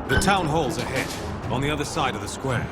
The town hall's ahead, on the other side of the square.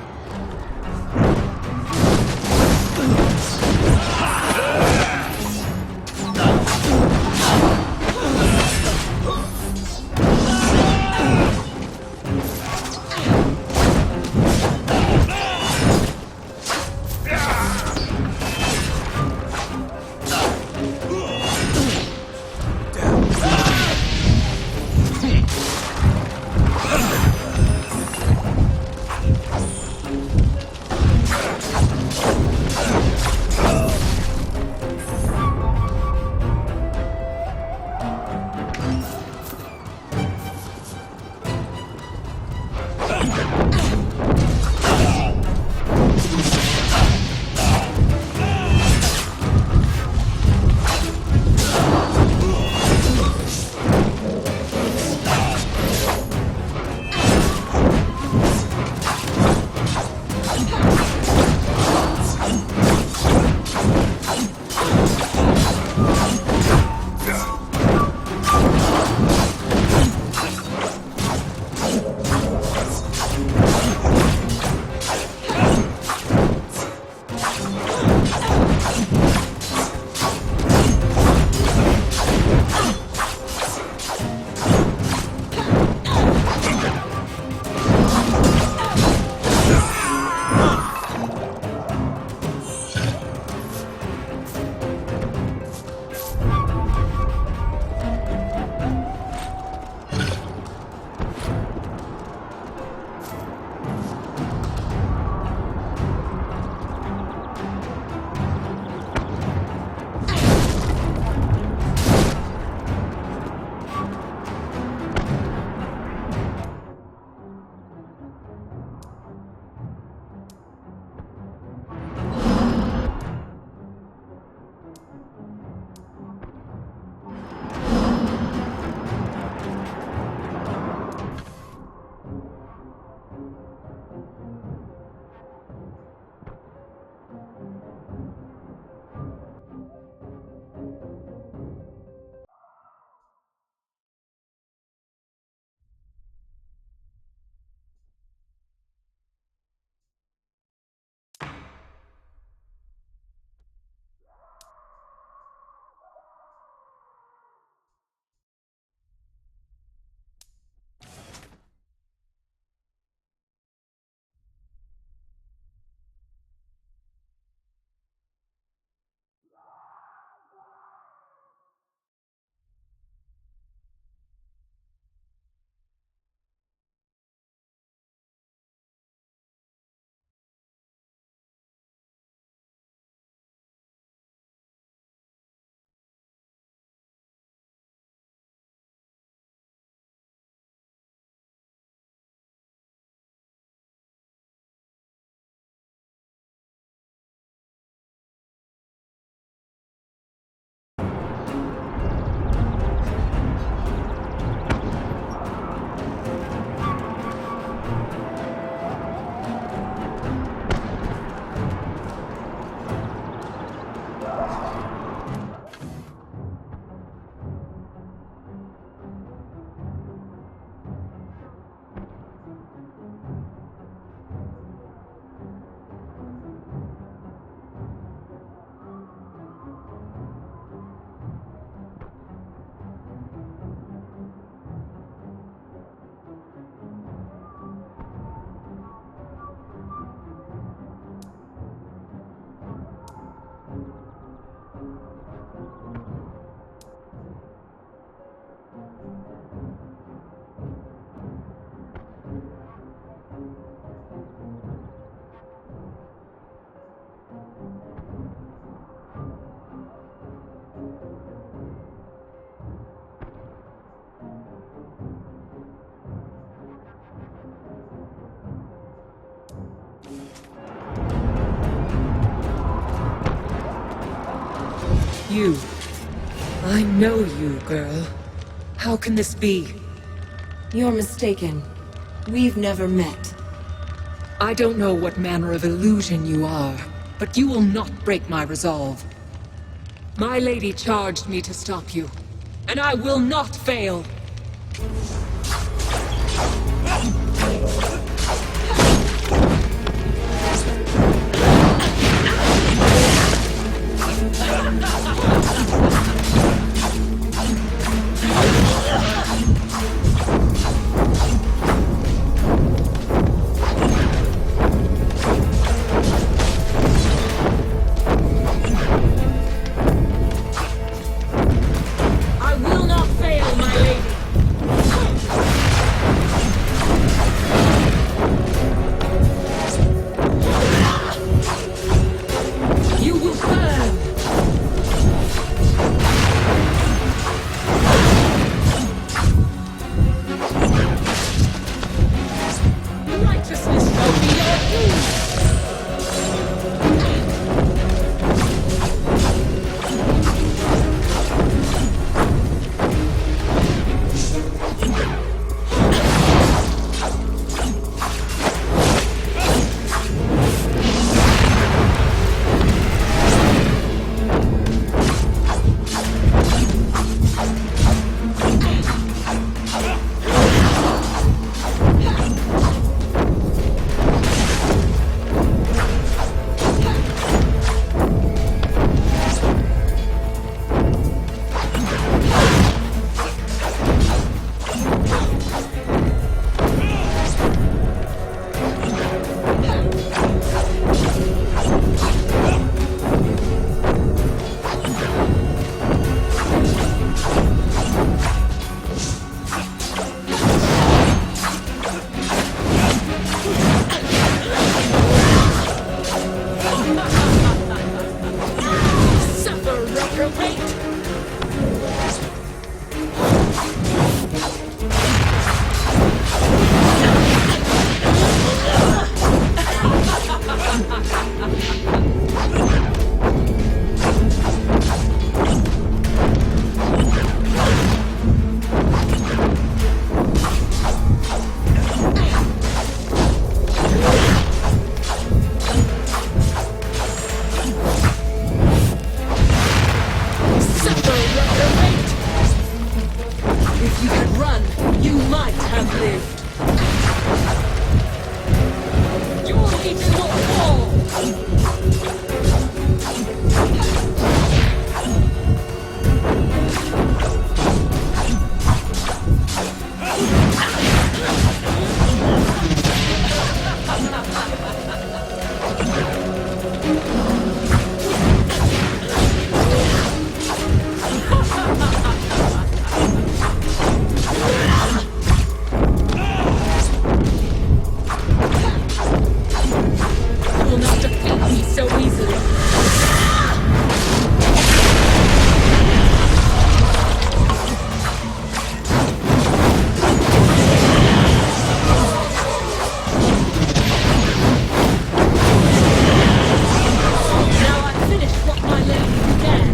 You. I know you, girl. How can this be? You're mistaken. We've never met. I don't know what manner of illusion you are, but you will not break my resolve. My lady charged me to stop you, and I will not fail! done, you might have lived. Your legion will fall! You will not defeat me so easily. Now I've finished what my lady began.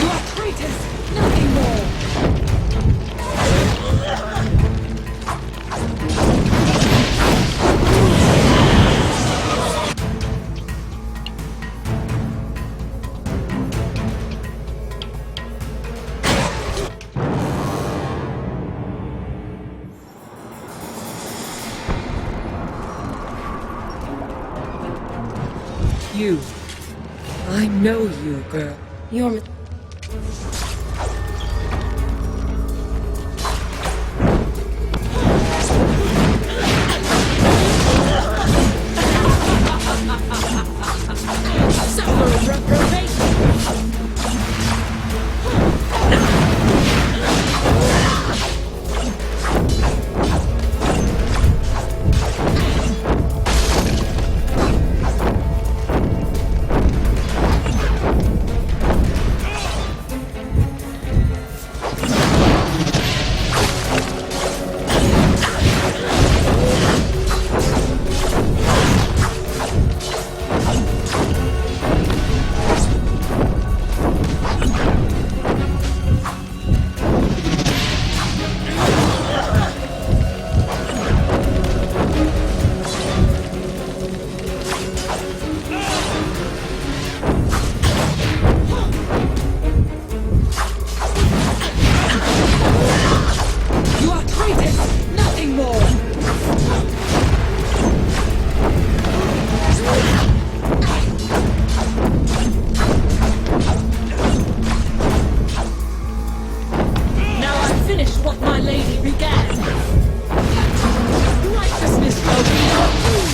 You are traitors, nothing more. You. I know you, girl. You're... Suffer reprobation! You are traitors, nothing more! Now I've finished what my lady began. Righteousness will be your doom.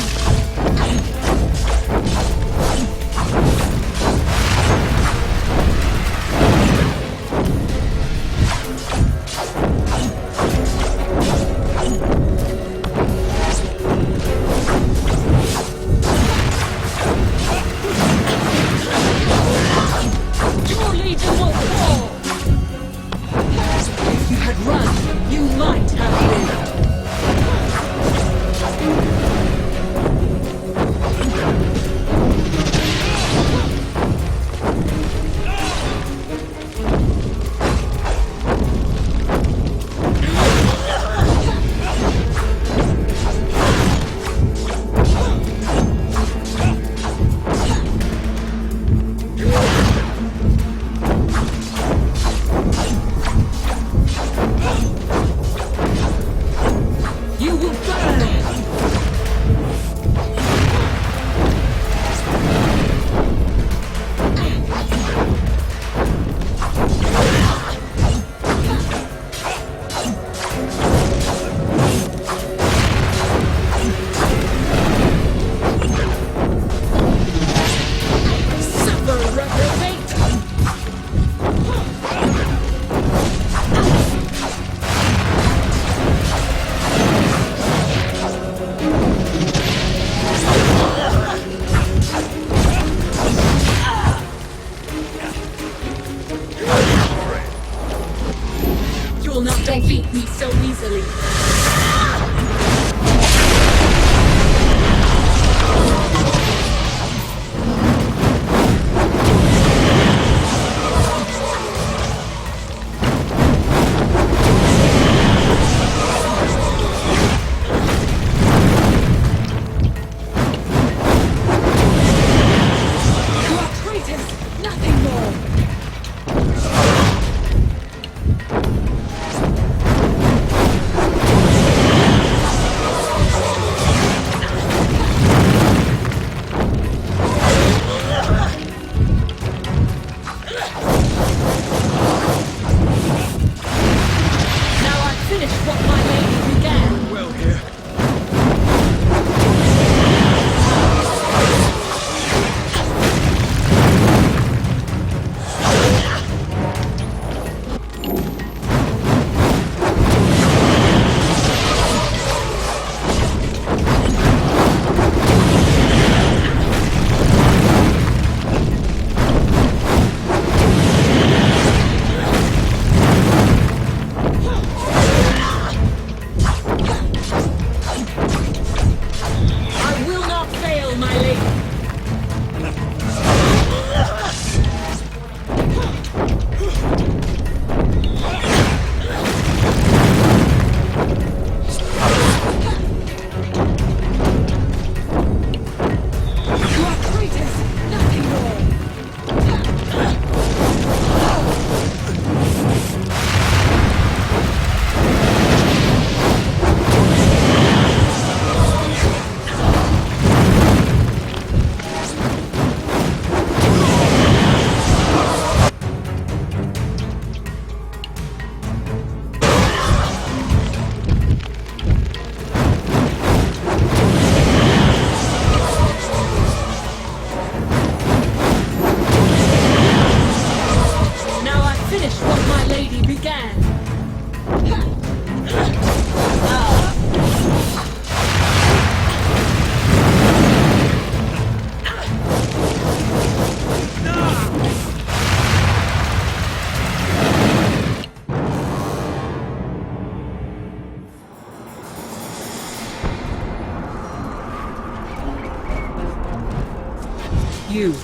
You.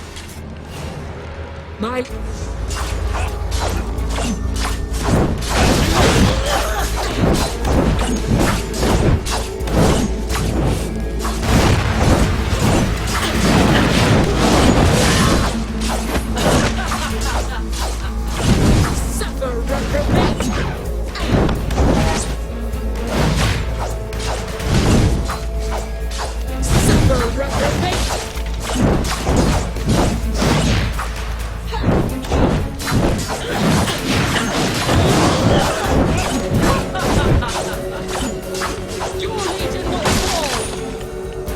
My... Suffer, reprobate! Suffer, reprobate! Your legion will fall!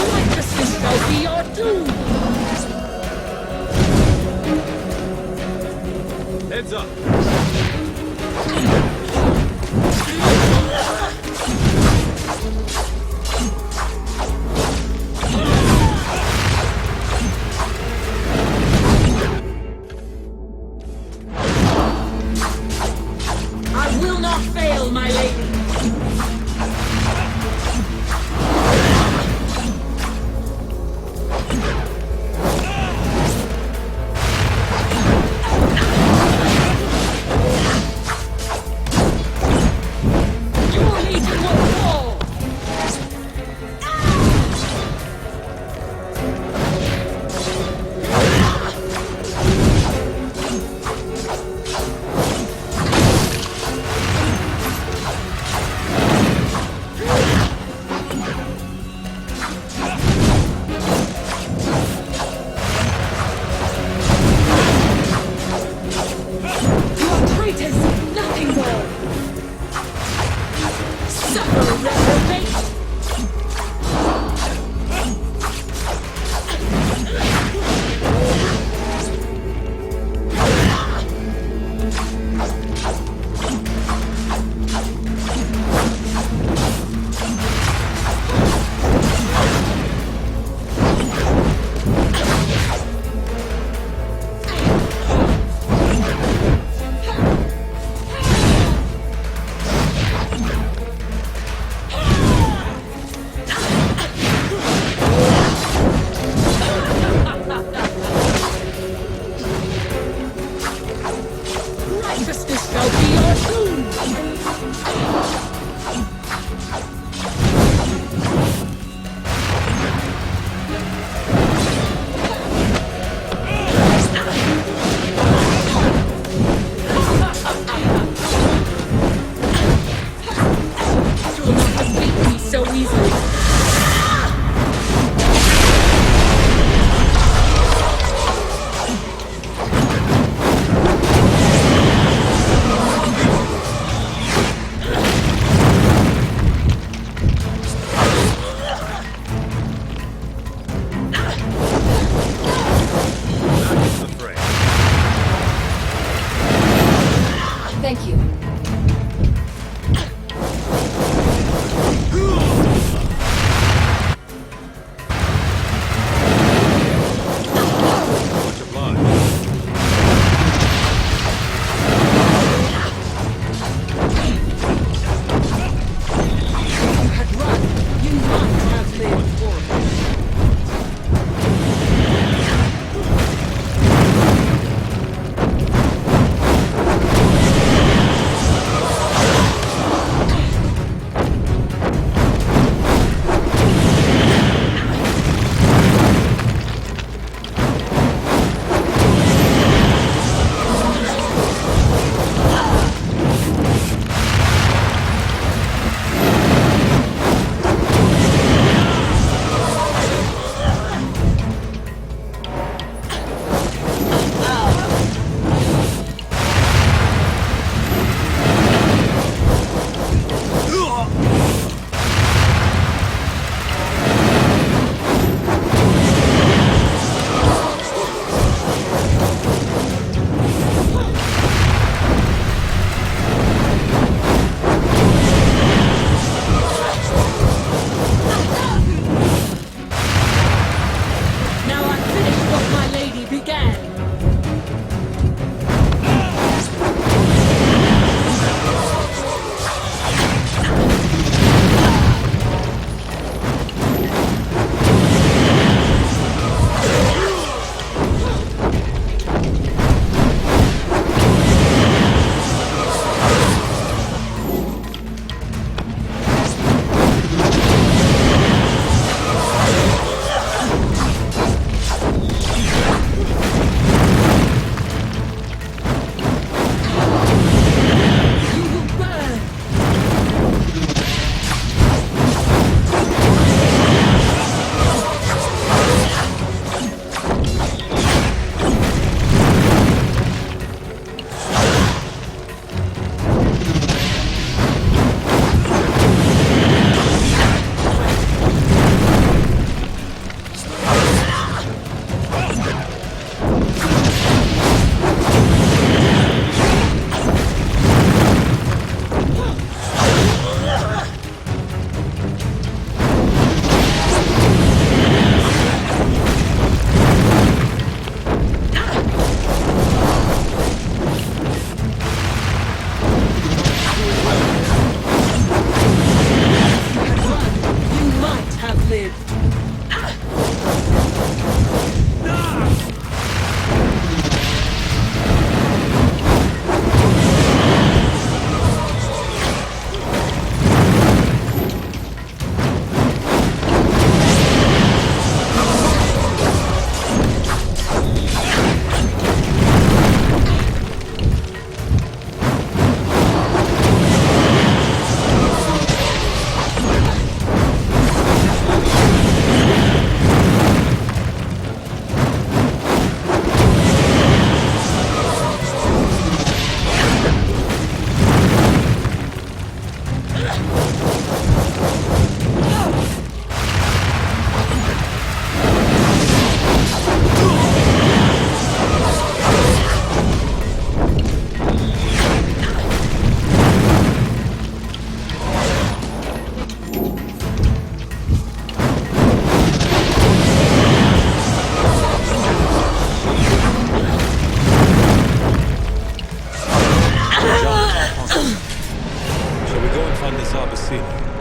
Righteousness shall be your doom! Heads up! I will not fail, my lady! Your legion will fall! You are traitors, nothing more! Suffer, reprobate! Righteousness shall be your doom! You will not defeat me so easily! Thank you. find Lazar Basili.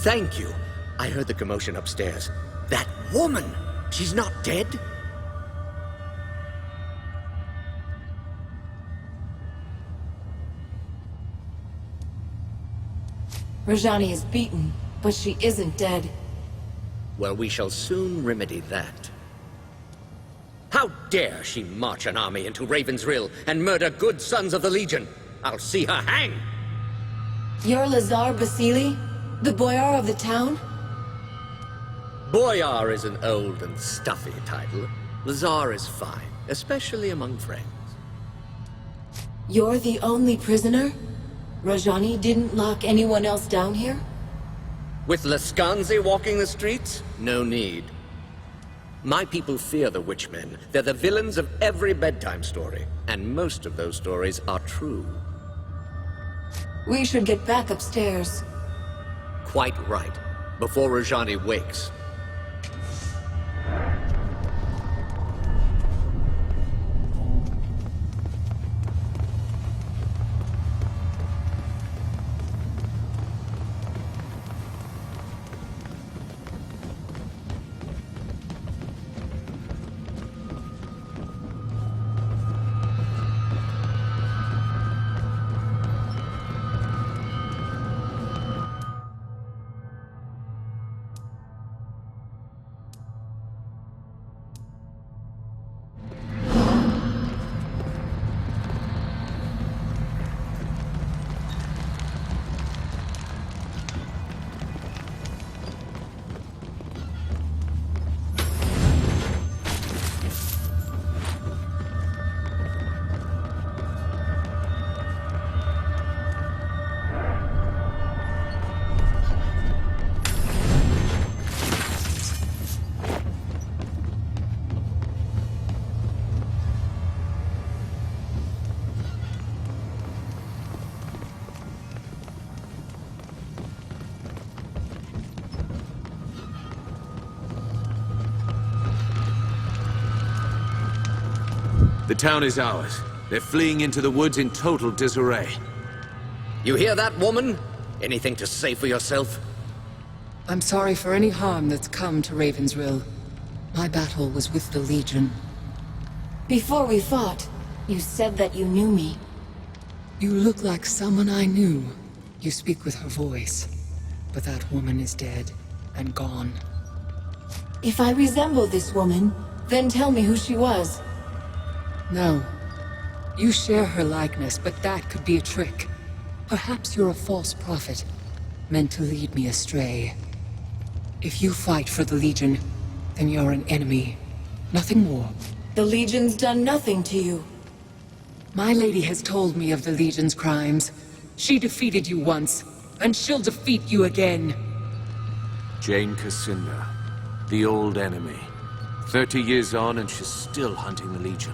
Thank you. I heard the commotion upstairs. That woman! She's not dead? Rajani is beaten, but she isn't dead. Well, we shall soon remedy that. How dare she march an army into Ravensrill and murder good sons of the Legion? I'll see her hang! You're Lazar Basili? The boyar of the town? Boyar is an old and stuffy title. Lazar is fine, especially among friends. You're the only prisoner? Rajani didn't lock anyone else down here? With Laskanzi walking the streets? No need. My people fear the Witchmen. They're the villains of every bedtime story, and most of those stories are true. We should get back upstairs. Quite right. Before Rajani wakes. The town is ours. They're fleeing into the woods in total disarray. You hear that, woman? Anything to say for yourself? I'm sorry for any harm that's come to Ravensrill. My battle was with the Legion. Before we fought, you said that you knew me. You look like someone I knew. You speak with her voice. But that woman is dead and gone. If I resemble this woman, then tell me who she was. No. You share her likeness, but that could be a trick. Perhaps you're a false prophet, meant to lead me astray. If you fight for the Legion, then you're an enemy. Nothing more. The Legion's done nothing to you. My lady has told me of the Legion's crimes. She defeated you once, and she'll defeat you again. Jane Cassinda, the old enemy. 30 years on and she's still hunting the Legion.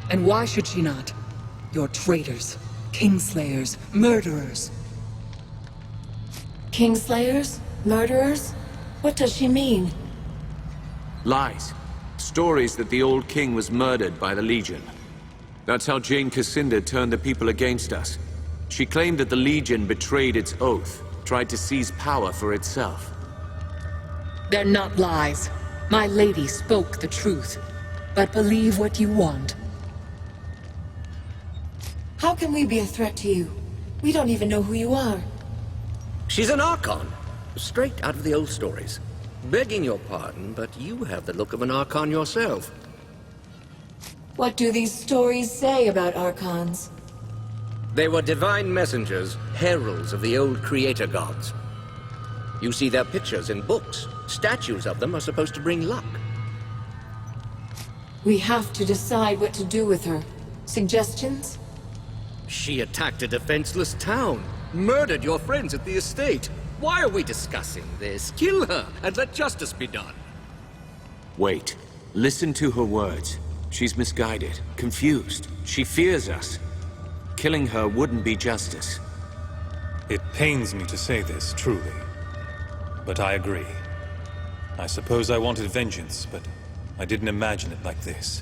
And why should she not? You're traitors, kingslayers, murderers. Kingslayers? Murderers? What does she mean? Lies. Stories that the old king was murdered by the Legion. That's how Jane Cassinda turned the people against us. She claimed that the Legion betrayed its oath, tried to seize power for itself. They're not lies. My lady spoke the truth. But believe what you want. How can we be a threat to you? We don't even know who you are. She's an Archon, straight out of the old stories. Begging your pardon, but you have the look of an Archon yourself. What do these stories say about Archons? They were divine messengers, heralds of the old creator gods. You see their pictures in books. Statues of them are supposed to bring luck. We have to decide what to do with her. Suggestions? She attacked a defenseless town, murdered your friends at the estate. Why are we discussing this? Kill her and let justice be done. Wait. Listen to her words. She's misguided, confused. She fears us. Killing her wouldn't be justice. It pains me to say this, truly. But I agree. I suppose I wanted vengeance, but I didn't imagine it like this.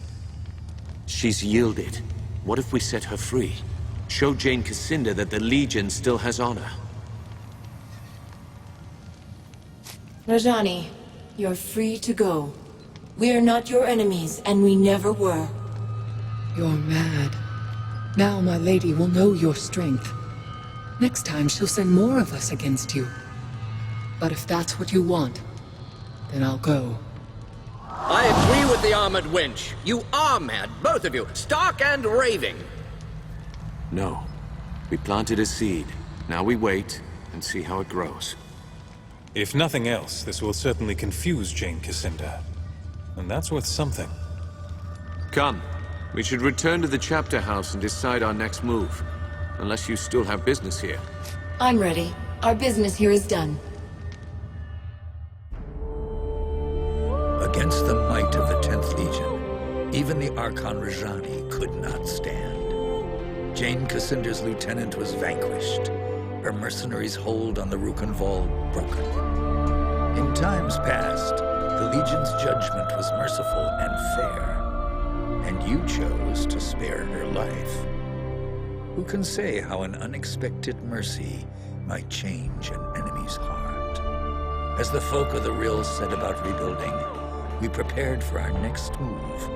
She's yielded. What if we set her free? Show Jane Cassinda that the Legion still has honor. Rajani, you're free to go. We're not your enemies, and we never were. You're mad. Now my lady will know your strength. Next time she'll send more of us against you. But if that's what you want, then I'll go. I agree with the armored wench. You are mad, both of you, stark and raving. No. We planted a seed. Now we wait and see how it grows. If nothing else, this will certainly confuse Jane Cassinda. And that's worth something. Come. We should return to the chapter house and decide our next move. Unless you still have business here. I'm ready. Our business here is done. Against the might of the 10th Legion, even the Archon Rajani could not stand. Jane Cassinda's lieutenant was vanquished, her mercenaries' hold on the Rukenval broken. In times past, the Legion's judgment was merciful and fair, and you chose to spare her life. Who can say how an unexpected mercy might change an enemy's heart? As the folk of the Rill set about rebuilding, we prepared for our next move.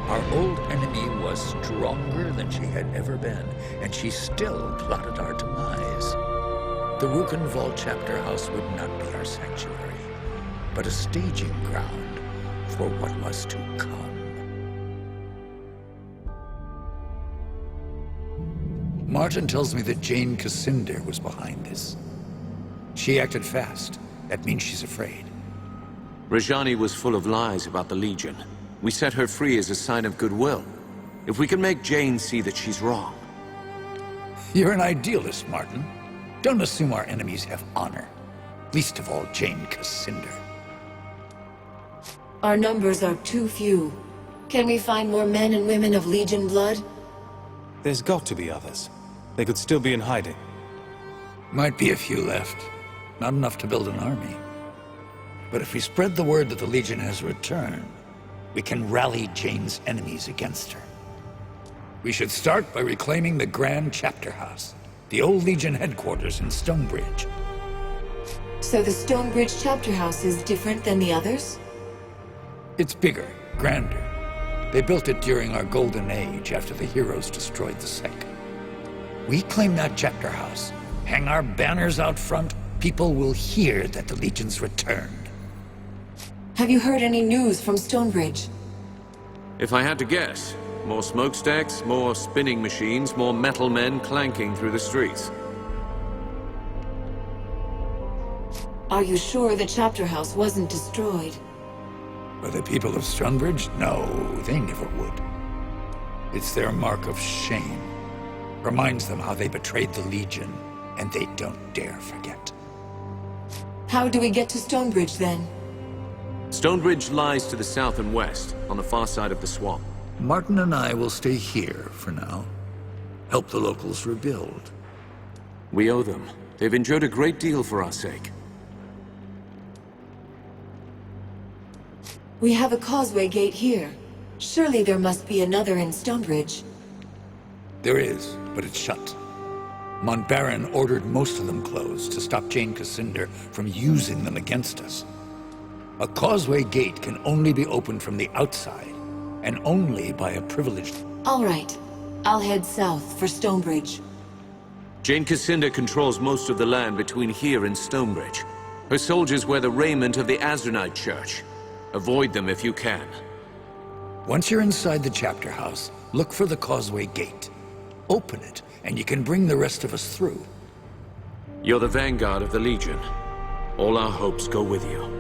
Our old enemy was stronger than she had ever been, and she still plotted our demise. The Rukenval chapter house would not be our sanctuary, but a staging ground for what was to come. Martin tells me that Jane Cassinda was behind this. She acted fast. That means she's afraid. Rajani was full of lies about the Legion. We set her free as a sign of goodwill. If we can make Jane see that she's wrong. You're an idealist, Martin. Don't assume our enemies have honor. Least of all, Jane Cassinda. Our numbers are too few. Can we find more men and women of Legion blood? There's got to be others. They could still be in hiding. Might be a few left. Not enough to build an army. But if we spread the word that the Legion has returned, we can rally Jane's enemies against her. We should start by reclaiming the Grand Chapter House, the old Legion headquarters in Stonebridge. So the Stonebridge chapter house is different than the others? It's bigger, grander. They built it during our Golden Age after the heroes destroyed the Sec. We claim that chapter house, hang our banners out front, people will hear that the Legion's returned. Have you heard any news from Stonebridge? If I had to guess, more smokestacks, more spinning machines, more metal men clanking through the streets. Are you sure the chapter house wasn't destroyed? By the people of Stonebridge? No, they never would. It's their mark of shame. Reminds them how they betrayed the Legion, and they don't dare forget. How do we get to Stonebridge then? Stonebridge lies to the south and west, on the far side of the swamp. Martin and I will stay here for now. Help the locals rebuild. We owe them. They've endured a great deal for our sake. We have a causeway gate here. Surely there must be another in Stonebridge. There is, but it's shut. Montbaron ordered most of them closed to stop Jane Cassinder from using them against us. A causeway gate can only be opened from the outside, and only by a privileged... All right. I'll head south for Stonebridge. Jane Cassinder controls most of the land between here and Stonebridge. Her soldiers wear the raiment of the Azranite Church. Avoid them if you can. Once you're inside the chapter house, look for the causeway gate. Open it, and you can bring the rest of us through. You're the vanguard of the Legion. All our hopes go with you.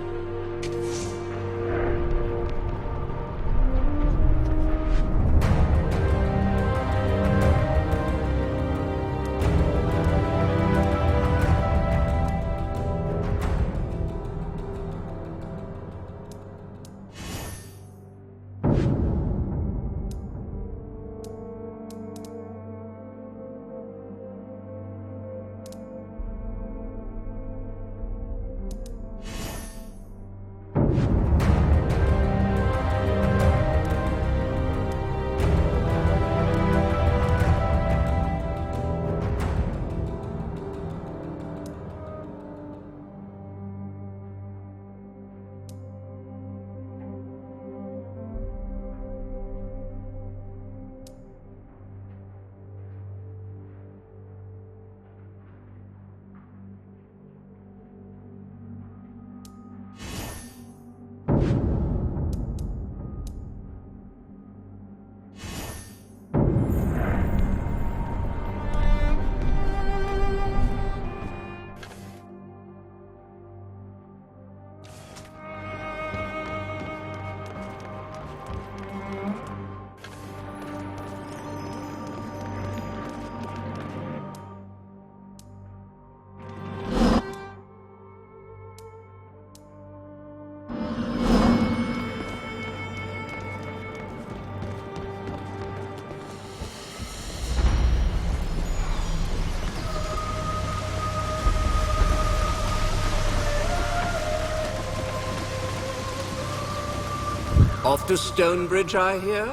Off to Stonebridge, I hear?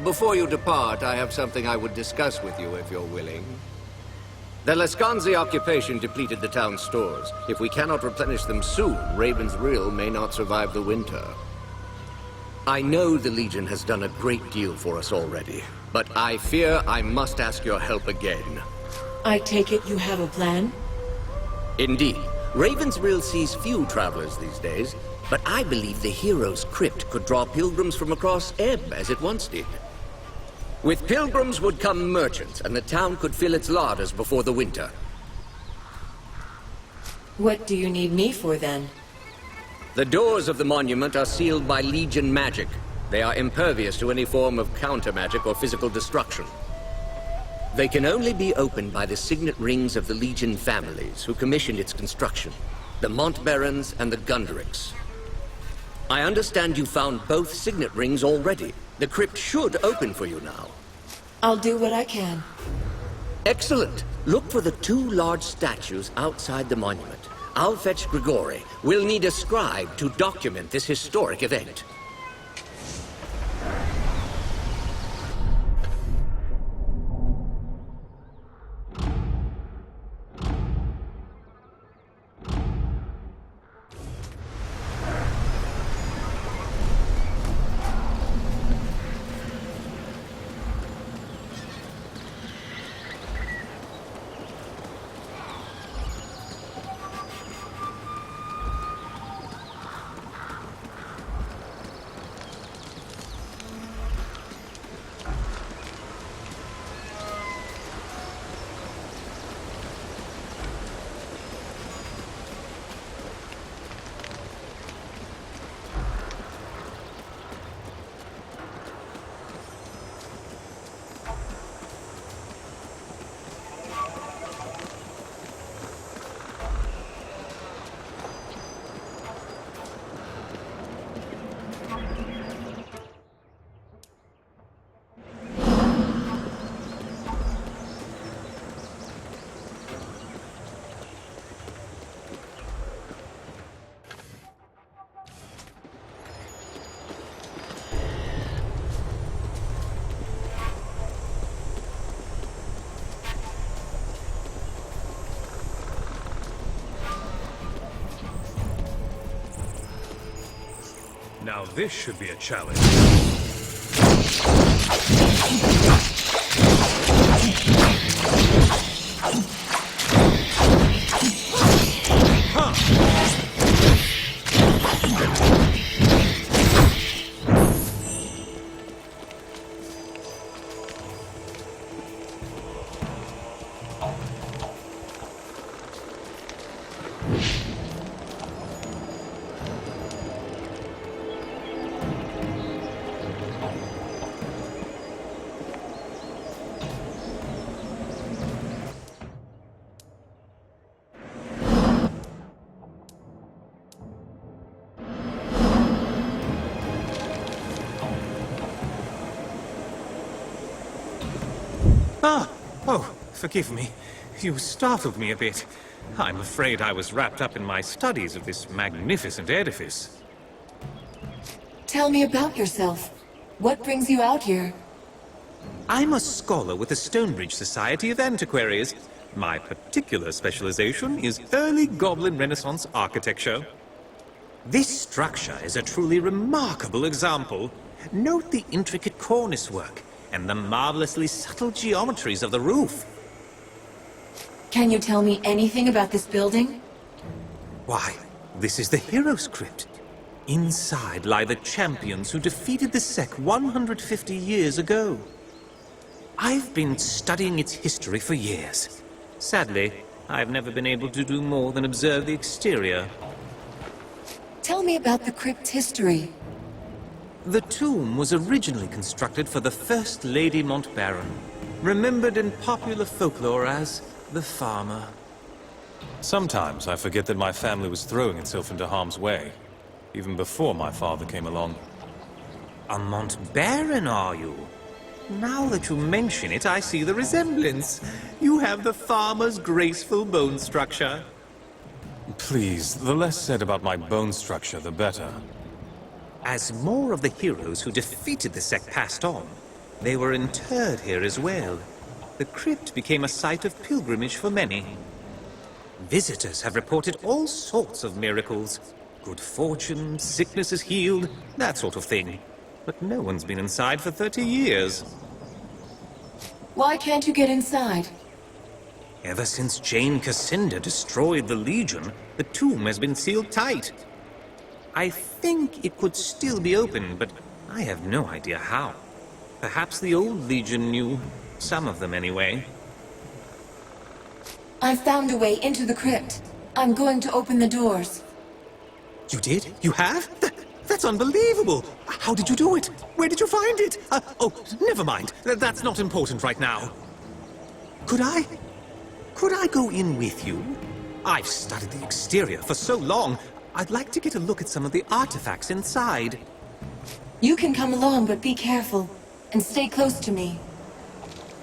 Before you depart, I have something I would discuss with you, if you're willing. The Lascanzi occupation depleted the town's stores. If we cannot replenish them soon, Raven's Rill may not survive the winter. I know the Legion has done a great deal for us already, but I fear I must ask your help again. I take it you have a plan? Indeed. Raven's Rill sees few travelers these days, but I believe the Hero's Crypt could draw pilgrims from across Ebb, as it once did. With pilgrims would come merchants, and the town could fill its larders before the winter. What do you need me for, then? The doors of the monument are sealed by Legion magic. They are impervious to any form of counter-magic or physical destruction. They can only be opened by the signet rings of the Legion families who commissioned its construction, the Montbarons and the Gunderics. I understand you found both signet rings already. The crypt should open for you now. I'll do what I can. Excellent. Look for the two large statues outside the monument. I'll fetch Grigori. We'll need a scribe to document this historic event. Now this should be a challenge. Oh, forgive me. You startled me a bit. I'm afraid I was wrapped up in my studies of this magnificent edifice. Tell me about yourself. What brings you out here? I'm a scholar with the Stonebridge Society of Antiquaries. My particular specialization is early Goblin Renaissance architecture. This structure is a truly remarkable example. Note the intricate cornice work and the marvelously subtle geometries of the roof. Can you tell me anything about this building? Why, this is the Hero's Crypt. Inside lie the champions who defeated the Sec 150 years ago. I've been studying its history for years. Sadly, I've never been able to do more than observe the exterior. Tell me about the crypt's history. The tomb was originally constructed for the First Lady Montbarron, remembered in popular folklore as the Farmer. Sometimes I forget that my family was throwing itself into harm's way, even before my father came along. A Montbarron, are you? Now that you mention it, I see the resemblance. You have the Farmer's graceful bone structure. Please, the less said about my bone structure, the better. As more of the heroes who defeated the Sec passed on, they were interred here as well. The crypt became a site of pilgrimage for many. Visitors have reported all sorts of miracles. Good fortune, sickness is healed, that sort of thing. But no one's been inside for 30 years. Why can't you get inside? Ever since Jane Cassinda destroyed the Legion, the tomb has been sealed tight. I think it could still be open, but I have no idea how. Perhaps the old Legion knew. Some of them, anyway. I found a way into the crypt. I'm going to open the doors. You did? You have? That's unbelievable! How did you do it? Where did you find it? Oh, never mind. That's not important right now. Could I go in with you? I've studied the exterior for so long. I'd like to get a look at some of the artifacts inside. You can come along, but be careful. And stay close to me.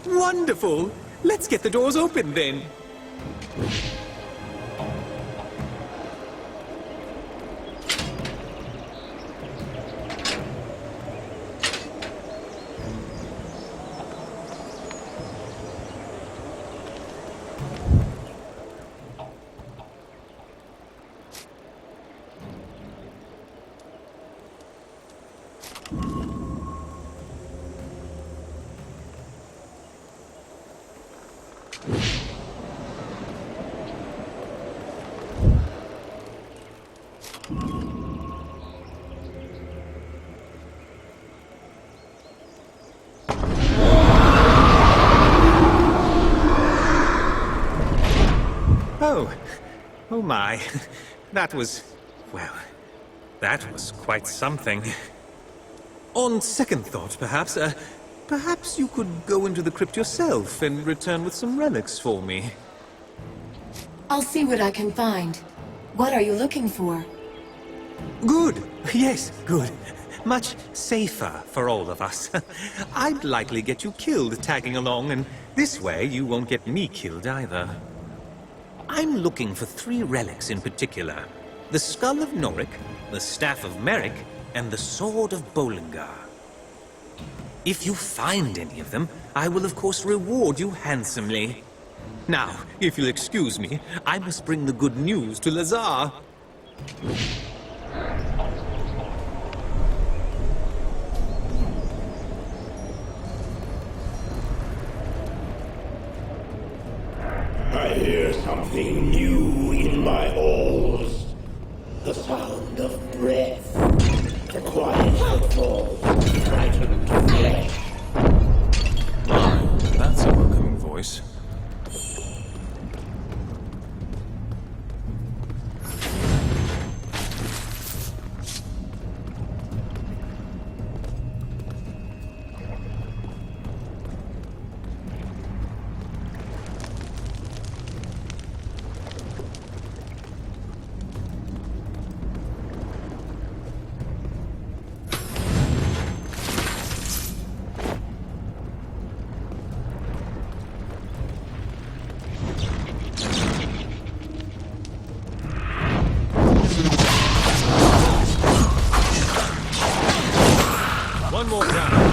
Wonderful! Let's get the doors open, then. Oh my. That was quite something. On second thought, perhaps you could go into the crypt yourself and return with some relics for me. I'll see what I can find. What are you looking for? Good. Yes, good. Much safer for all of us. I'd likely get you killed tagging along, and this way you won't get me killed either. I'm looking for 3 relics in particular. The Skull of Noric, the Staff of Merrick, and the Sword of Bollingar. If you find any of them, I will of course reward you handsomely. Now, if you'll excuse me, I must bring the good news to Lazar. I'll see what I can find. What are you looking for? The Skull of Noric, the Staff of Merrick, and the Sword of Bollingar. If you find any of them, I will of course reward you handsomely. Now, if you'll excuse me, I must bring the good news to Lazar. something new in my halls. The sound of breath. The quiet footfall. Frightened flesh. That's a welcoming voice. One more down.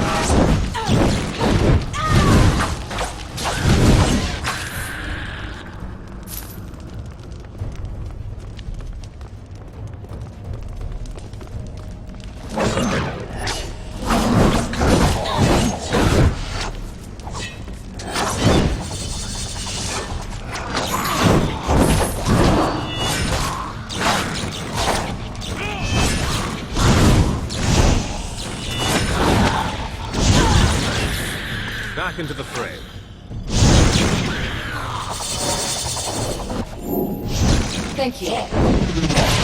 Back into the fray. Thank you.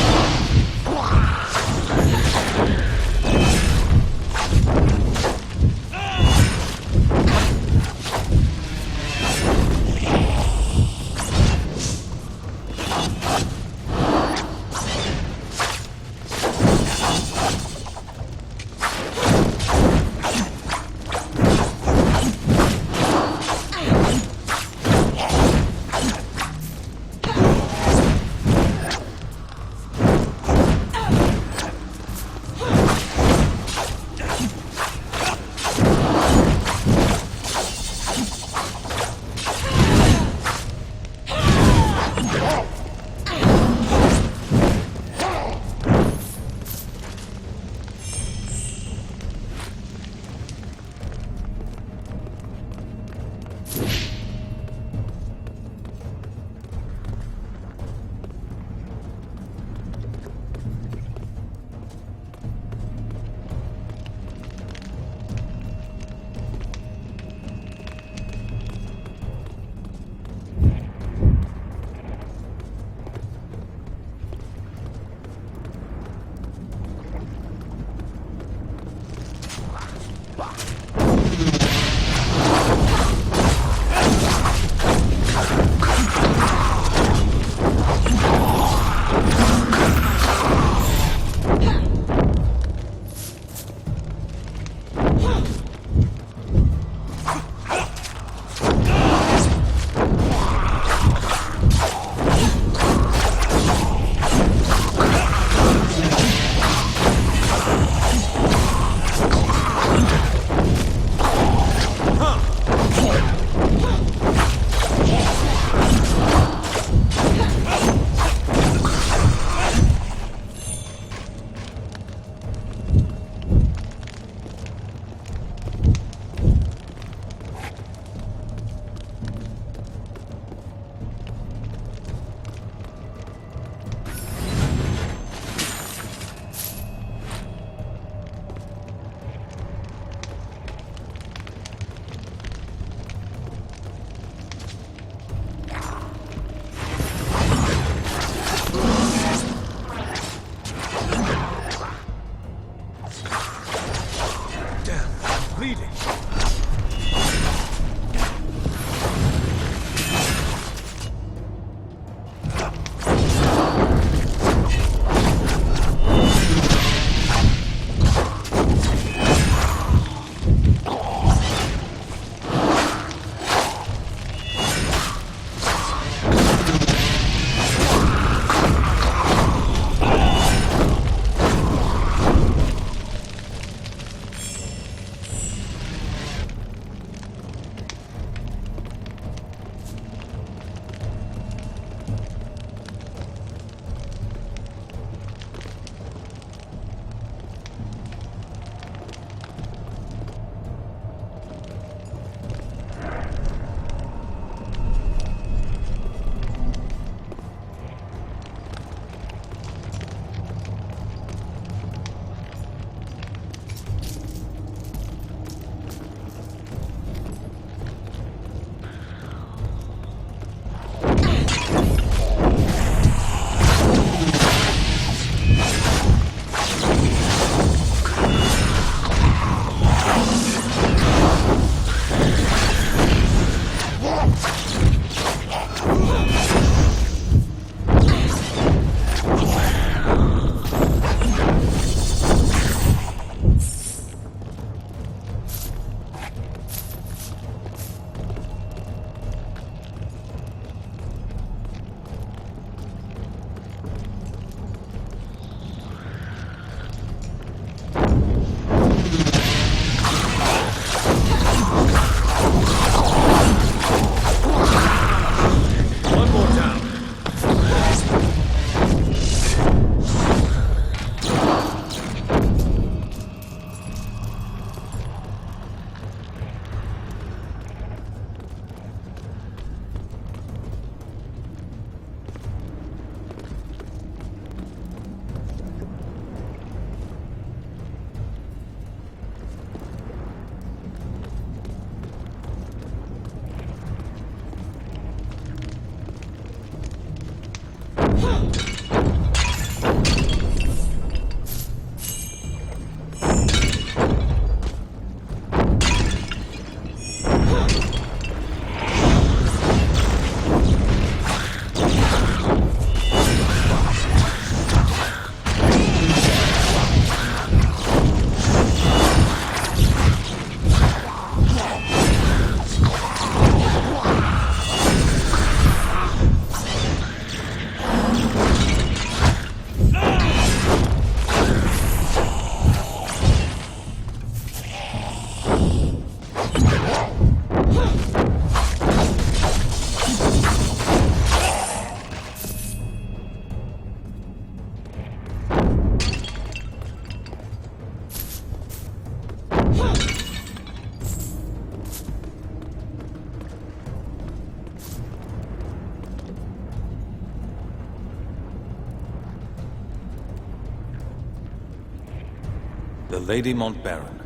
The Lady Montbaron,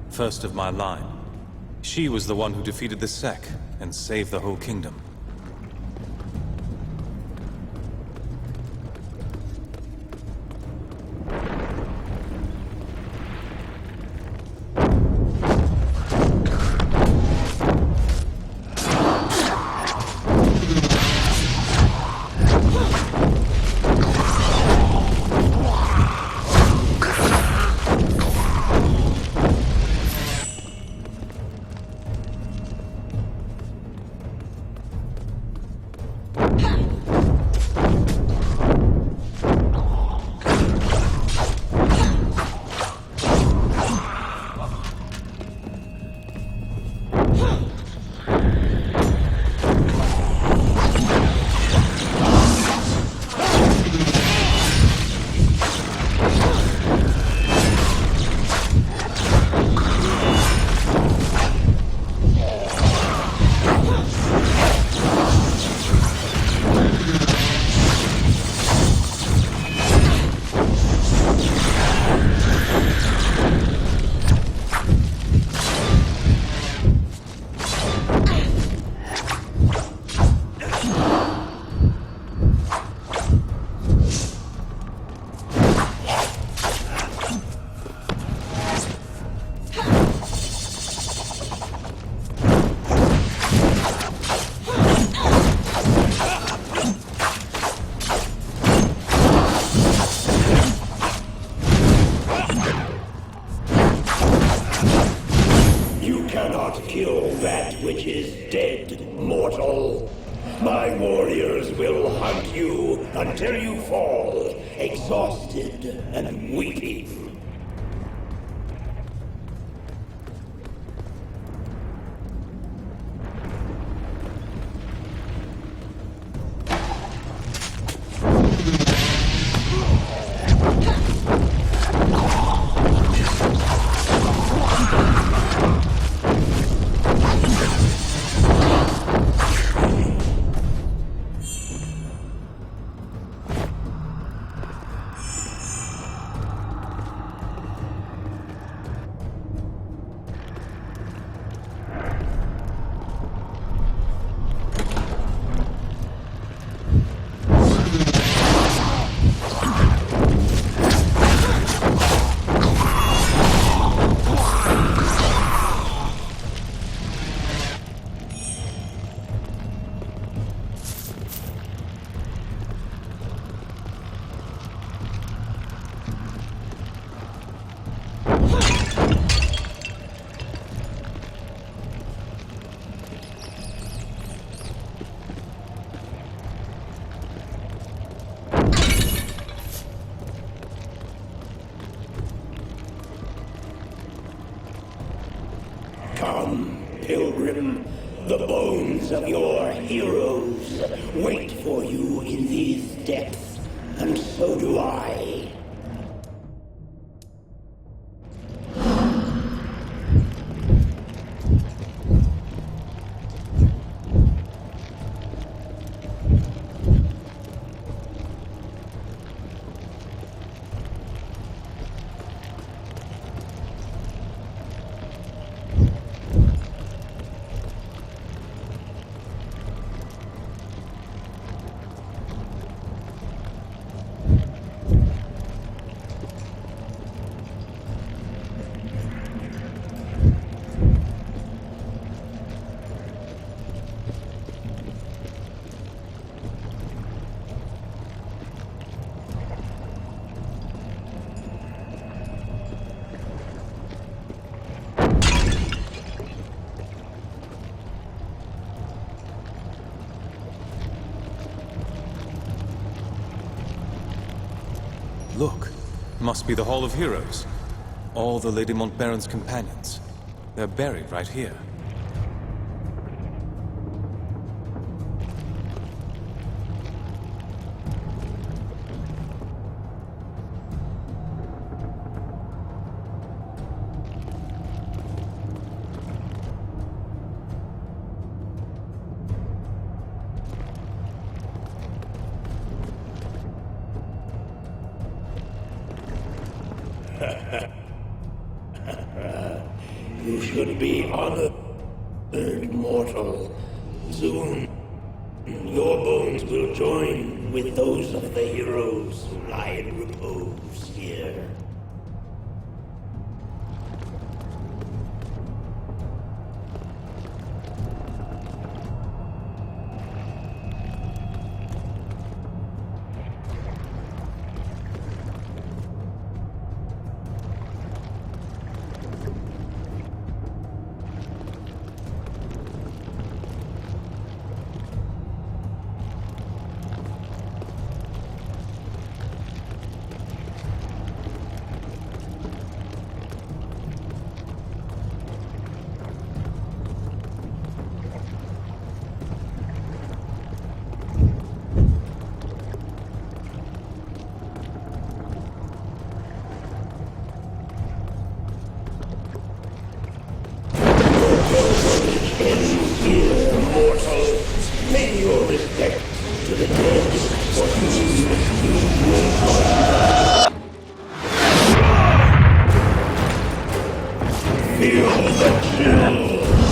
first of my line. She was the one who defeated the Sec and saved the whole kingdom. Kill that which is dead, mortal. My warriors will hunt you until you fall, exhausted and weeping. Come, pilgrim, the bones of your heroes wait for you in these depths, and so do I. Look, must be the Hall of Heroes. All the Lady Montbaron's companions. They're buried right here. You should be honored, mortal. Soon, your bones will join with those of the heroes who lie in repose here. Here, mortal, pay your respect to the dead for whom you will feel the chill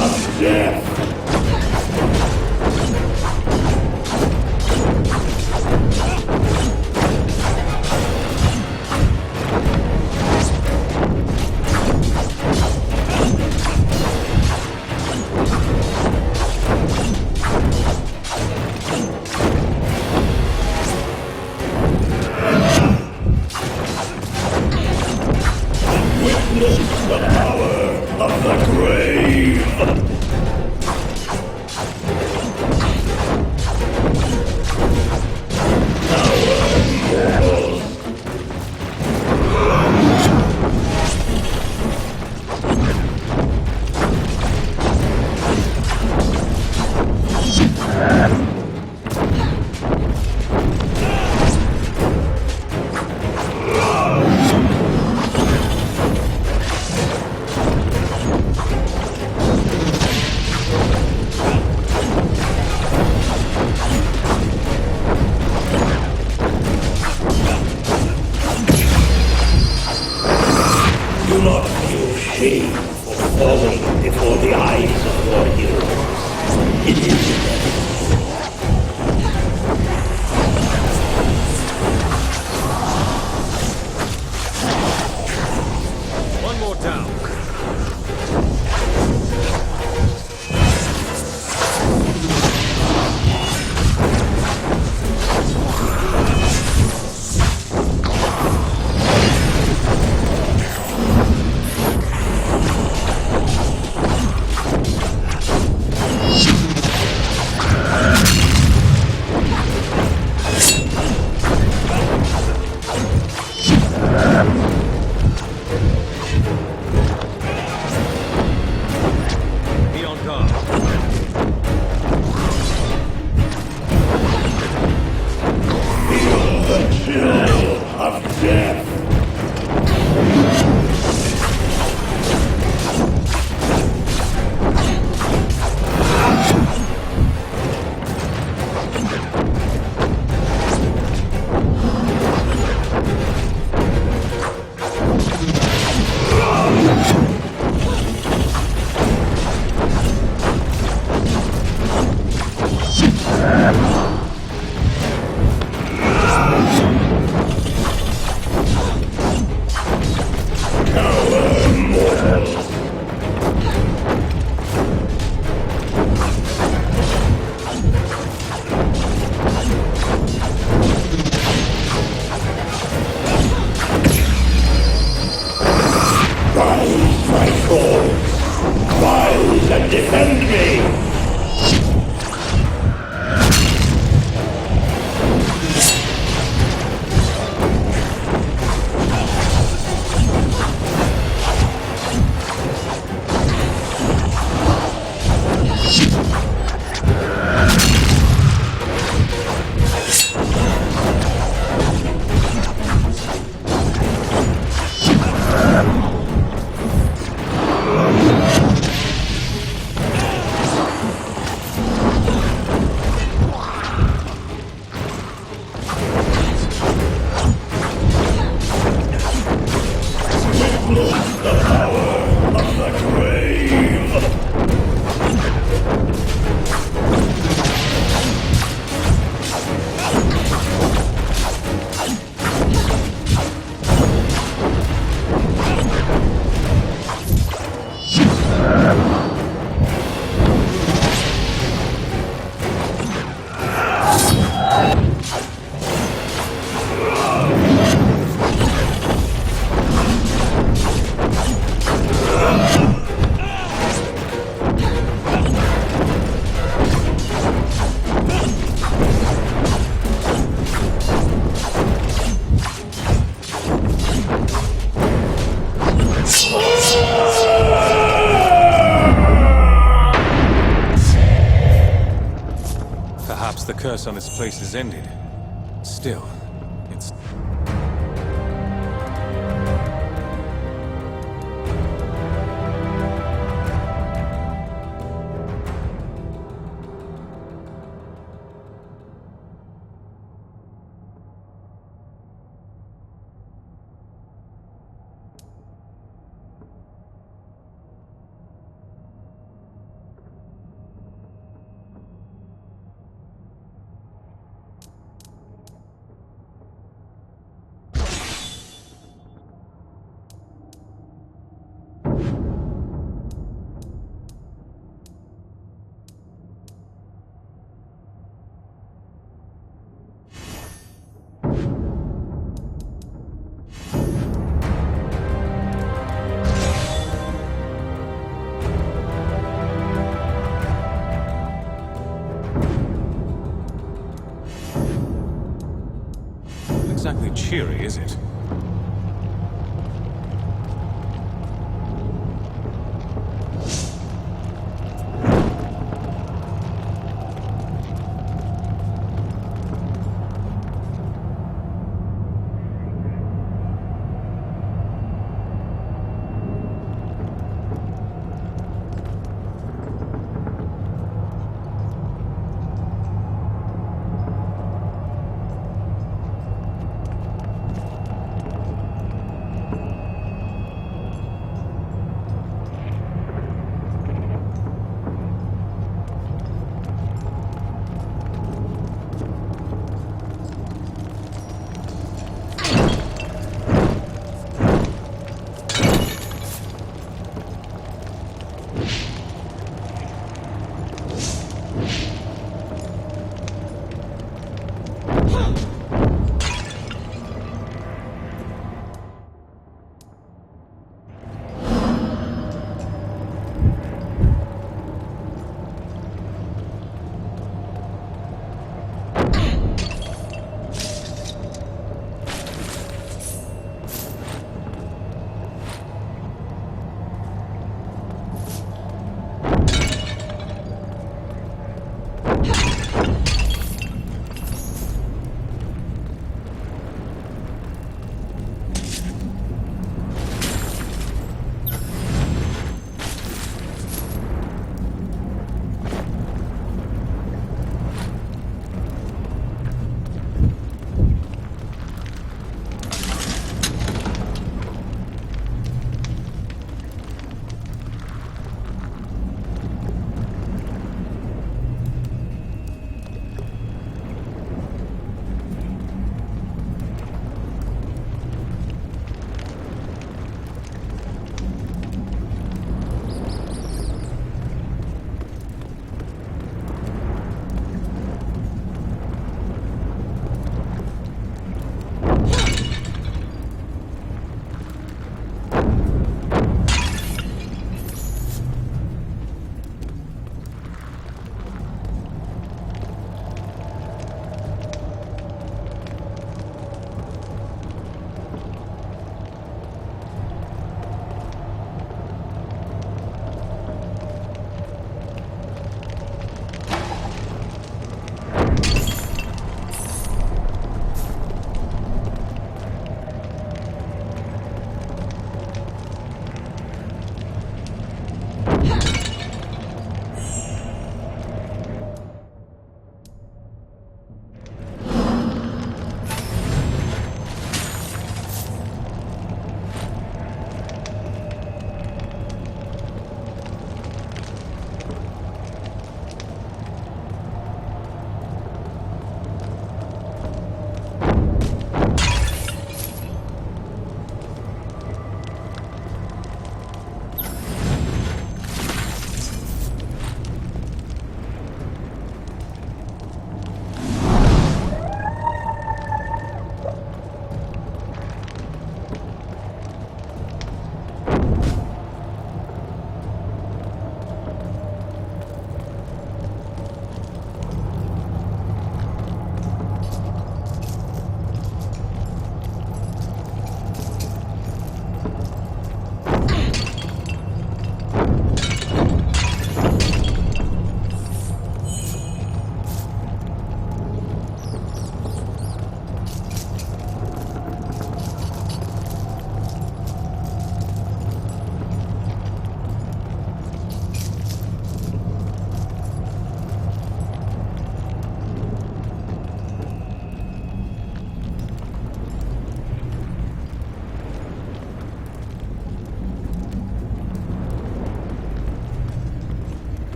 of death. Witness the power of the grave! Do not feel shame for falling before the eyes of your heroes. It is inevitable. One more down. Be on guard. Feel the chill of death. Rise, my sword! Rise and defend me! The power of the grave! Perhaps the curse on this place is ended. Still, it's... exactly cheery, is it?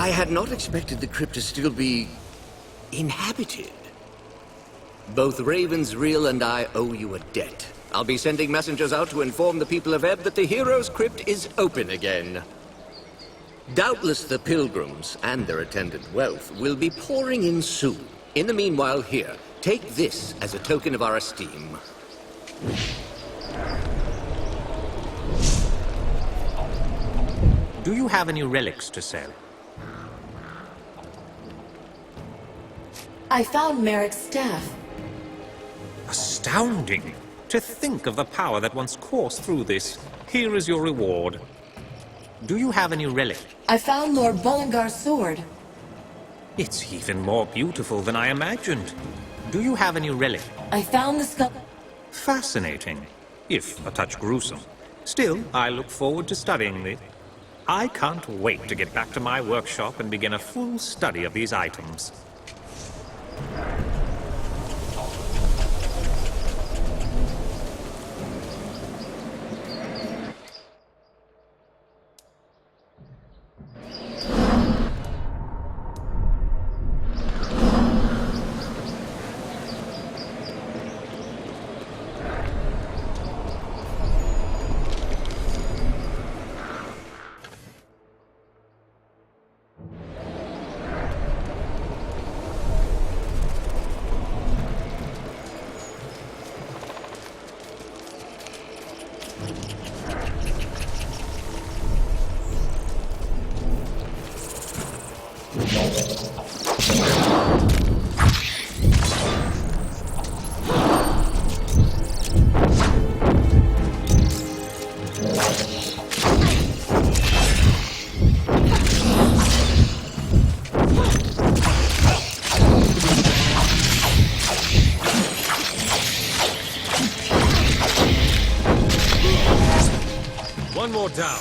I had not expected the crypt to still be inhabited. Both Ravensreel and I owe you a debt. I'll be sending messengers out to inform the people of Ebb that the Hero's Crypt is open again. Doubtless the pilgrims and their attendant wealth will be pouring in soon. In the meanwhile, here, take this as a token of our esteem. Do you have any relics to sell? I found Merrick's staff. Astounding! To think of the power that once coursed through this. Here is your reward. Do you have any relic? I found Lord Bollingar's sword. It's even more beautiful than I imagined. Do you have any relic? I found the skull. Fascinating, if a touch gruesome. Still, I look forward to studying it. I can't wait to get back to my workshop and begin a full study of these items. One more down.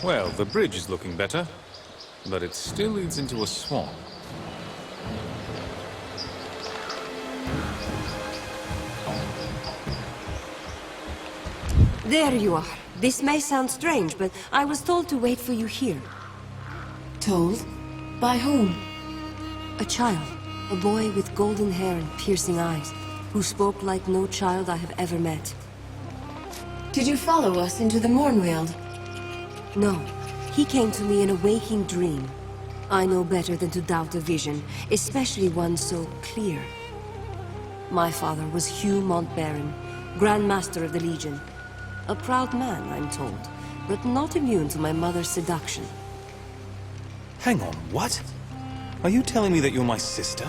Well, the bridge is looking better, but it still leads into a swamp. There you are. This may sound strange, but I was told to wait for you here. Told? By whom? A child. A boy with golden hair and piercing eyes, who spoke like no child I have ever met. Did you follow us into the Mournweald? No. He came to me in a waking dream. I know better than to doubt a vision, especially one so clear. My father was Hugh Montbarron, Grand Master of the Legion. A proud man, I'm told, but not immune to my mother's seduction. Hang on, what? Are you telling me that you're my sister?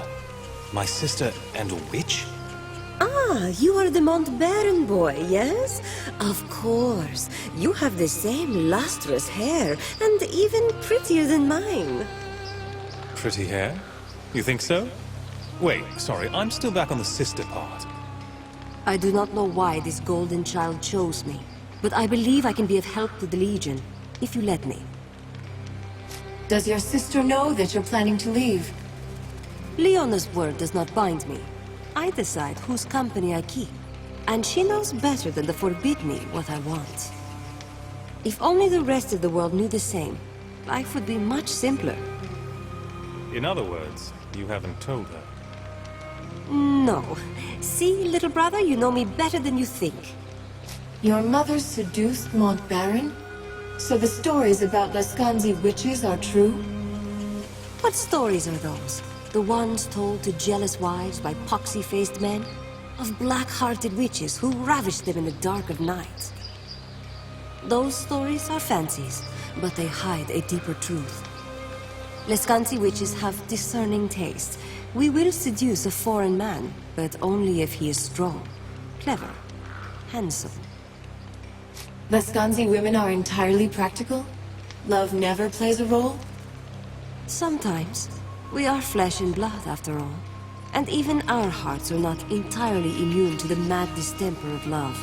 My sister and a witch? Ah, you are the Montbarron boy, yes? Of course. You have the same lustrous hair, and even prettier than mine. Pretty hair? You think so? Wait, sorry, I'm still back on the sister part. I do not know why this golden child chose me, but I believe I can be of help to the Legion, if you let me. Does your sister know that you're planning to leave? Leona's word does not bind me. I decide whose company I keep, and she knows better than to forbid me what I want. If only the rest of the world knew the same, life would be much simpler. In other words, you haven't told her. No. See, little brother, you know me better than you think. Your mother seduced Montbarron? So the stories about Lascanzi witches are true? What stories are those? The ones told to jealous wives by poxy-faced men? Of black-hearted witches who ravished them in the dark of night? Those stories are fancies, but they hide a deeper truth. Lascanzi witches have discerning taste. We will seduce a foreign man, but only if he is strong, clever, handsome. Lascanzi women are entirely practical? Love never plays a role? Sometimes. We are flesh and blood, after all. And even our hearts are not entirely immune to the mad distemper of love.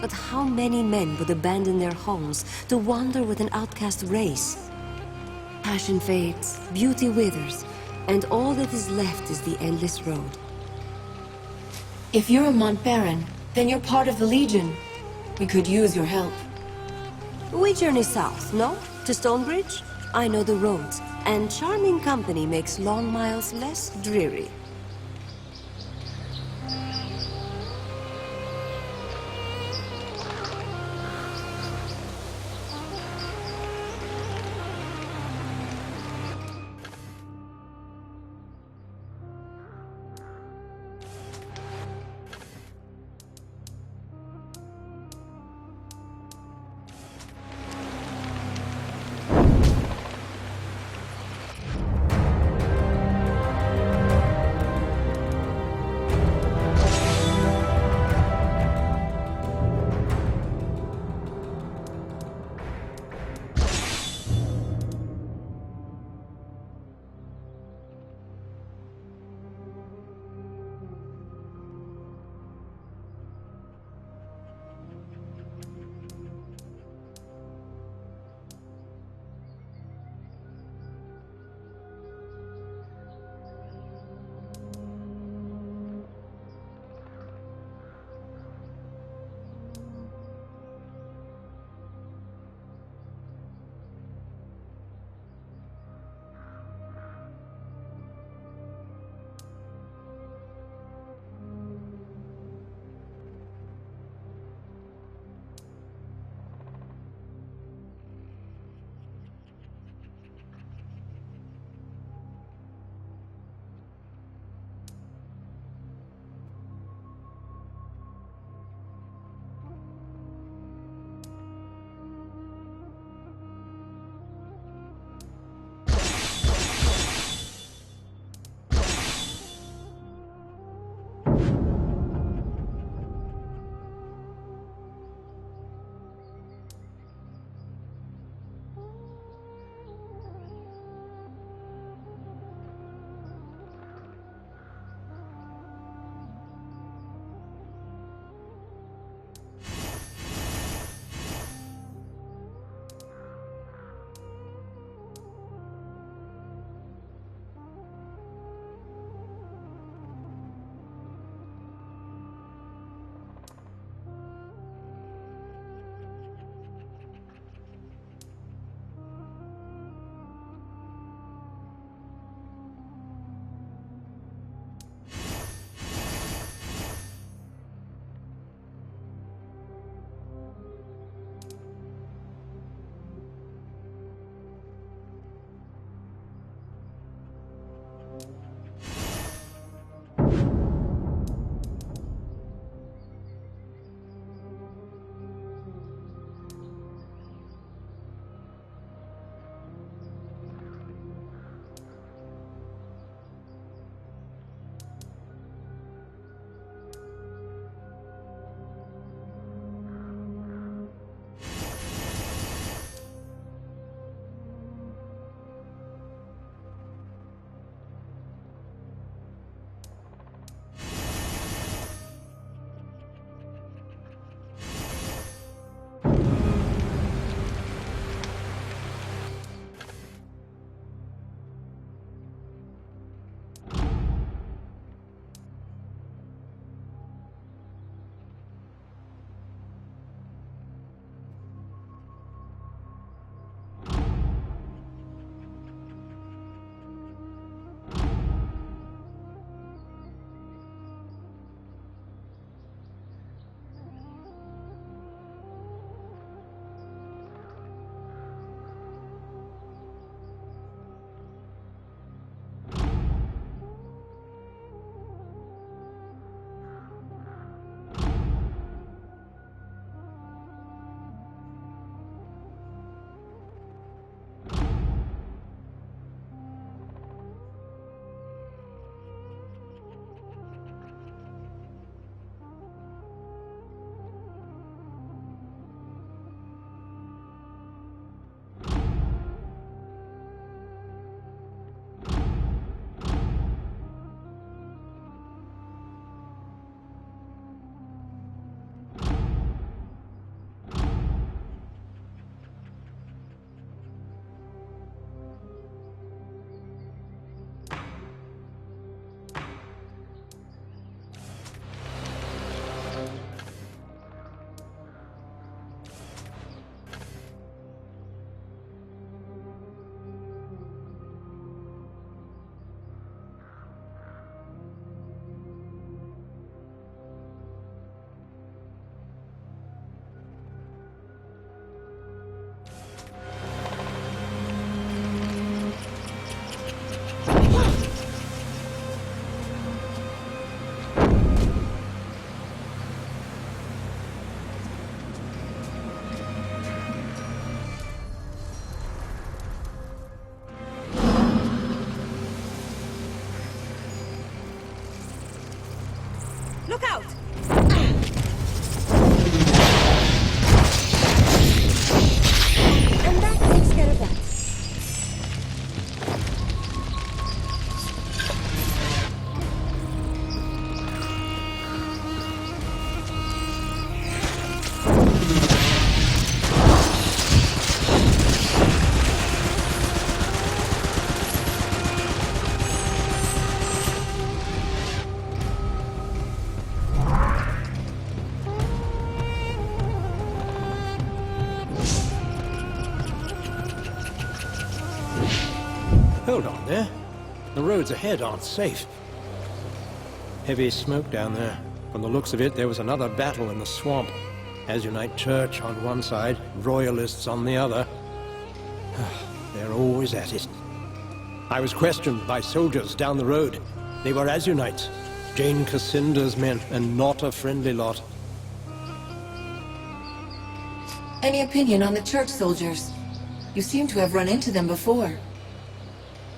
But how many men would abandon their homes to wander with an outcast race? Passion fades, beauty withers, and all that is left is the endless road. If you're a Montbarron, then you're part of the Legion. We could use your help. We journey south, no? To Stonebridge? I know the roads, and charming company makes long miles less dreary. Hold on there. The roads ahead aren't safe. Heavy smoke down there. From the looks of it, there was another battle in the swamp. Azunite Church on one side, Royalists on the other. They're always at it. I was questioned by soldiers down the road. They were Azunites, Jane Cassinder's men, and not a friendly lot. Any opinion on the church soldiers? You seem to have run into them before.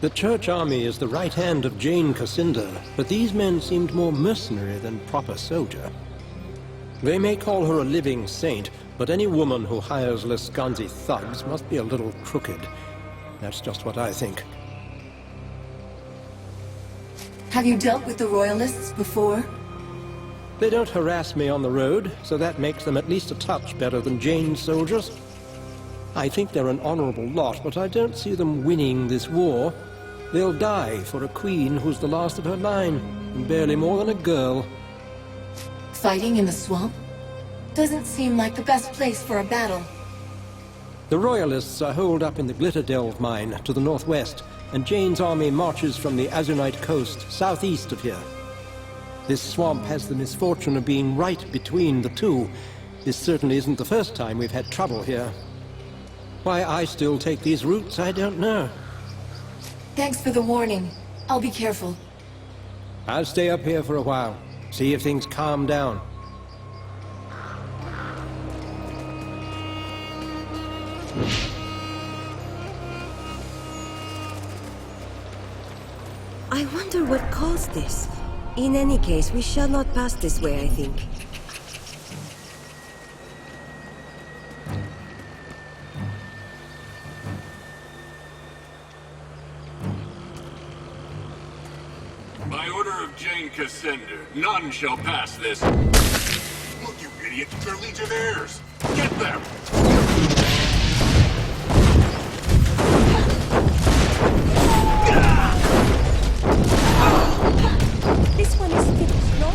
The church army is the right hand of Jane Cassinder, but these men seemed more mercenary than proper soldier. They may call her a living saint, but any woman who hires Lescanzi thugs must be a little crooked. That's just what I think. Have you dealt with the Royalists before? They don't harass me on the road, so that makes them at least a touch better than Jane's soldiers. I think they're an honorable lot, but I don't see them winning this war. They'll die for a queen who's the last of her line, and barely more than a girl. Fighting in the swamp? Doesn't seem like the best place for a battle. The Royalists are holed up in the Glitterdelve mine to the northwest, and Jane's army marches from the Azunite coast southeast of here. This swamp has the misfortune of being right between the two. This certainly isn't the first time we've had trouble here. Why I still take these routes, I don't know. Thanks for the warning. I'll be careful. I'll stay up here for a while, see if things calm down. I wonder what caused this. In any case, we shall not pass this way, I think. By order of Jane Cassinder, none shall pass this. Look, you idiot! They're Legionnaires! Get them! This one is finished, no?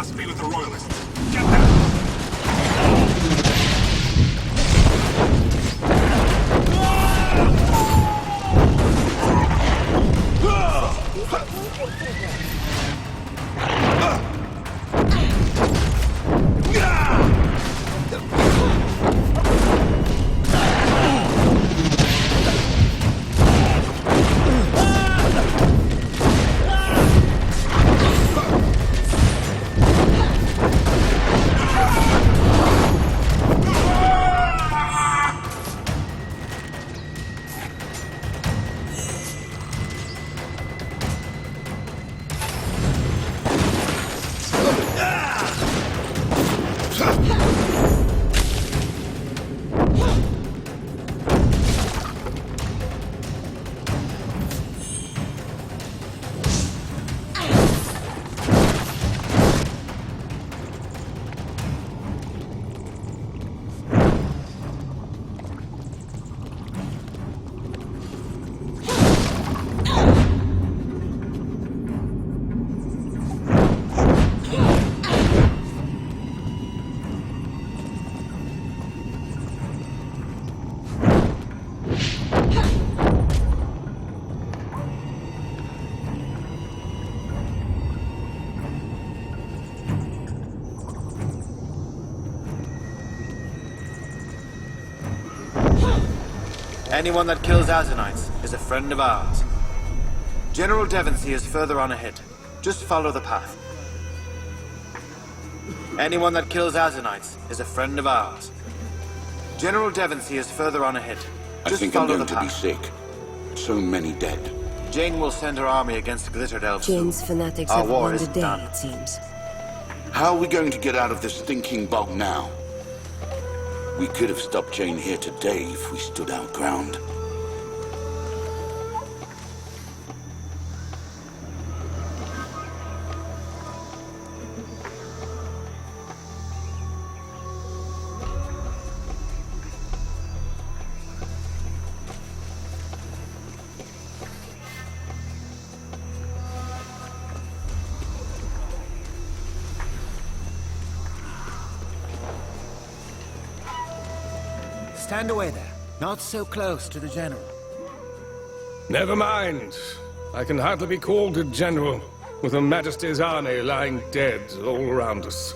must be with the Royalists. Get them! Anyone that kills Azanites is a friend of ours. General Devonsey is further on ahead. Just follow the path. Anyone that kills Azanites is a friend of ours. General Devonsey is further on ahead. I Just think I'm follow going the to be path. sick. So many dead. Jane will send her army against the Glittered Elves. Jane's fanatics Our have war won the isn't day, done. it seems. How are we going to get out of this stinking bog now? We could have stopped Jane here today if we stood our ground. Stand away there. Not so close to the General. Never mind. I can hardly be called a general, with Her Majesty's army lying dead all around us.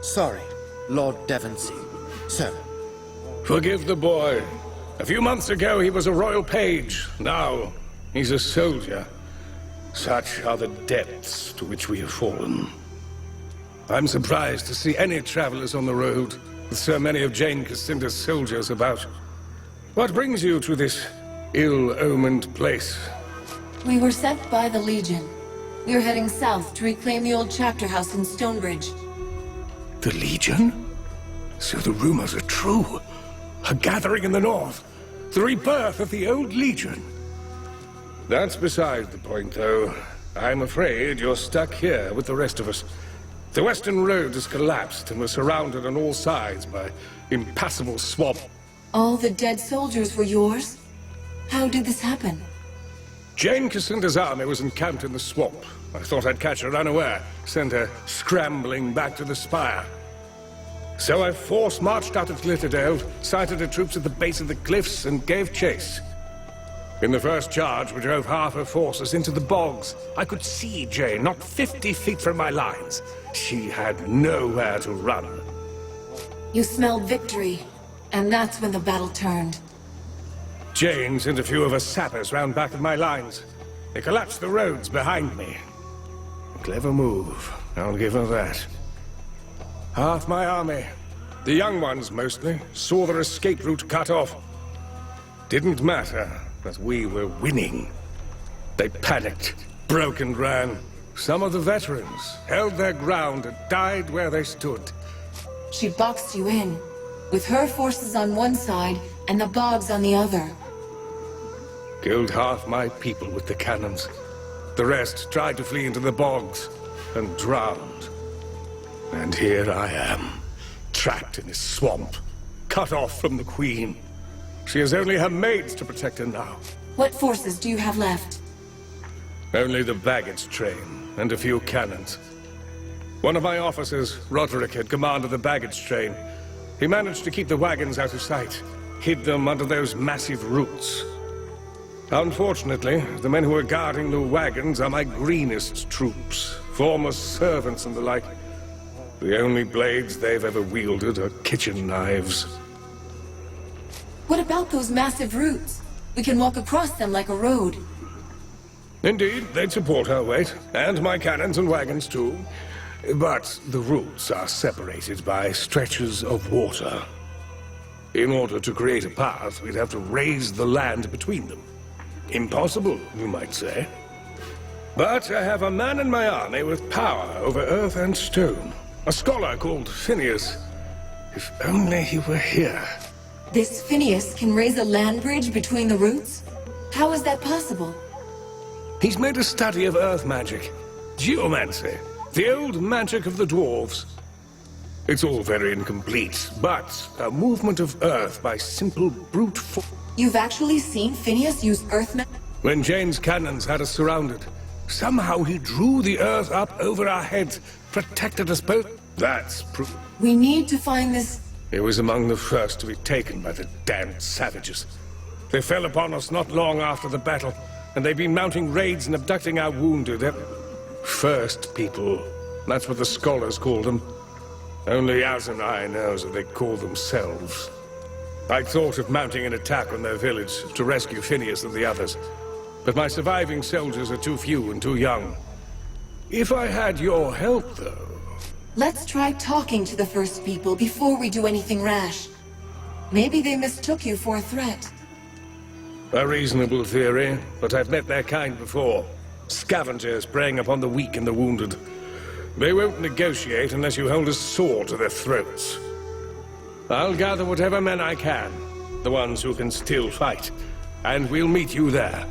Sorry, Lord Devonsey. Sir. Forgive the boy. A few months ago he was a royal page. Now he's a soldier. Such are the depths to which we have fallen. I'm surprised to see any travelers on the road, with so many of Jane Cassinder's soldiers about. What brings you to this ill-omened place? We were sent by the Legion. We are heading south to reclaim the old chapter house in Stonebridge. The Legion? So the rumors are true. A gathering in the north. The rebirth of the old Legion. That's beside the point, though. I'm afraid you're stuck here with the rest of us. The western road has collapsed and we're surrounded on all sides by impassable swamp. All the dead soldiers were yours? How did this happen? Jane Cassinder's army was encamped in the swamp. I thought I'd catch her unaware, send her scrambling back to the spire. So I force-marched out of Glitterdale, sighted her troops at the base of the cliffs, and gave chase. In the first charge, we drove half her forces into the bogs. I could see Jane not 50 feet from my lines. She had nowhere to run. You smelled victory, and that's when the battle turned. Jane sent a few of her sappers round back of my lines. They collapsed the roads behind me. A clever move, I'll give her that. Half my army, the young ones mostly, saw their escape route cut off. Didn't matter, as we were winning. They panicked, broke and ran. Some of the veterans held their ground and died where they stood. She boxed you in, with her forces on one side and the bogs on the other. Killed half my people with the cannons. The rest tried to flee into the bogs and drowned. And here I am, trapped in this swamp, cut off from the Queen. She has only her maids to protect her now. What forces do you have left? Only the baggage train and a few cannons. One of my officers, Roderick, had command of the baggage train. He managed to keep the wagons out of sight, hid them under those massive roots. Unfortunately, the men who are guarding the wagons are my greenest troops, former servants and the like. The only blades they've ever wielded are kitchen knives. What about those massive roots? We can walk across them like a road. Indeed, they'd support our weight, and my cannons and wagons too. But the roots are separated by stretches of water. In order to create a path, we'd have to raise the land between them. Impossible, you might say. But I have a man in my army with power over earth and stone. A scholar called Phineas. If only he were here. This Phineas can raise a land bridge between the roots? How is that possible? He's made a study of earth magic. Geomancy. The old magic of the dwarves. It's all very incomplete, but a movement of earth by simple brute force. You've actually seen Phineas use earth magic? When Jane's cannons had us surrounded, somehow he drew the earth up over our heads, protected us both. That's proof. We need to find this... It was among the first to be taken by the damned savages. They fell upon us not long after the battle, and they've been mounting raids and abducting our wounded. First people. That's what the scholars called them. Only Azanai knows what they call themselves. I thought of mounting an attack on their village to rescue Phineas and the others. But my surviving soldiers are too few and too young. If I had your help, though... Let's try talking to the First People before we do anything rash. Maybe they mistook you for a threat. A reasonable theory, but I've met their kind before. Scavengers preying upon the weak and the wounded. They won't negotiate unless you hold a sword to their throats. I'll gather whatever men I can, the ones who can still fight, and we'll meet you there.